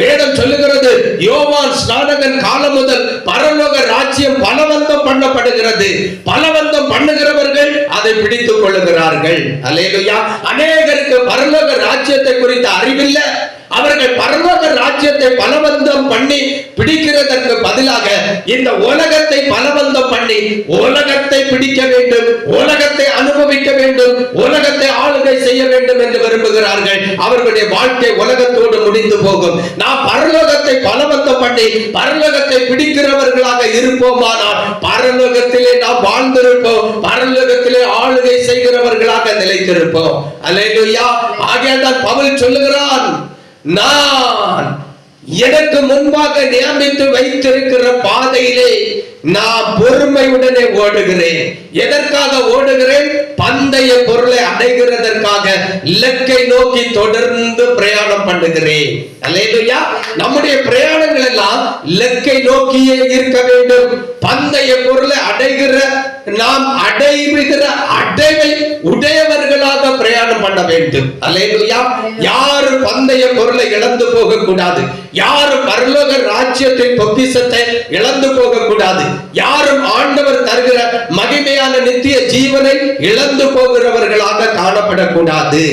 வேதம் சொல்லுகிறது, யோவான் ஸ்நானகன் காலம் முதல் பரலோக ராஜ்யம் பலவந்தம் பண்ணப்படுகிறது. பலவந்தம் பண்ணுகிறவர்கள் அதை பிடித்துக் கொள்ளுகிறார்கள். அல்லேலூயா. அநேகருக்கு பரலோக ராஜ்யத்தை குறித்த அறிவில்லை. அவர்கள் பரலோக ராஜ்யத்தை பலவந்தம் பண்ணி பிடிக்கிறதற்கு பதிலாக இந்த உலகத்தை பலவந்தம் பண்ணி உலகத்தை பிடிக்க வேண்டும், உலகத்தை அனுபவிக்க வேண்டும், உலகத்தை ஆளுகை செய்ய வேண்டும் என்று விரும்புகிறார்கள். அவர்களுடைய வாழ்க்கை உலகத்தோடு முடிந்து போகும். நாம் பரலோகத்தை பலவந்தம் பண்ணி பரலோகத்தை பிடிக்கிறவர்களாக இருப்போமானால் பரலோகத்திலே நாம் வாழ்ந்திருப்போம், பரலோகத்திலே ஆளுகை செய்கிறவர்களாக நிலைத்திருப்போம். அல்லேலூயா. ஆகையால் பவுல் சொல்லுகிறான், நான் எனக்கு முன்பாக நியமித்து வைத்திருக்கிற பாதையிலே நான் பொறுமையுடனே ஓடுகிறேன். எதற்காக ஓடுகிறேன்? பந்தய பொருளை அடைகிறதற்காக இலக்கை நோக்கி தொடர்ந்து பிரயாணம் பண்ணுகிறேன். அல்லேலூயா. நம்முடைய பிரயாணங்கள் எல்லாம் இலக்கை நோக்கியே இருக்க வேண்டும். பந்தய பொருளை அடைகிற நாம் அடைகிற அடைவை உடையவர்களாக பிரயாணம் பண்ண வேண்டும். அல்லேலூயா. யாரும் பந்தய பொருளை இழந்து போக கூடாது. யாரும் பரலோக ராஜ்யத்தின் பொக்கிஷத்தை இழந்து போக கூடாது. யாரும் ஆண்டவர் தருகிற மகிமையான நித்திய ஜீவனை இழந்து போகிறவர்களாக காணப்படக்கூடாது.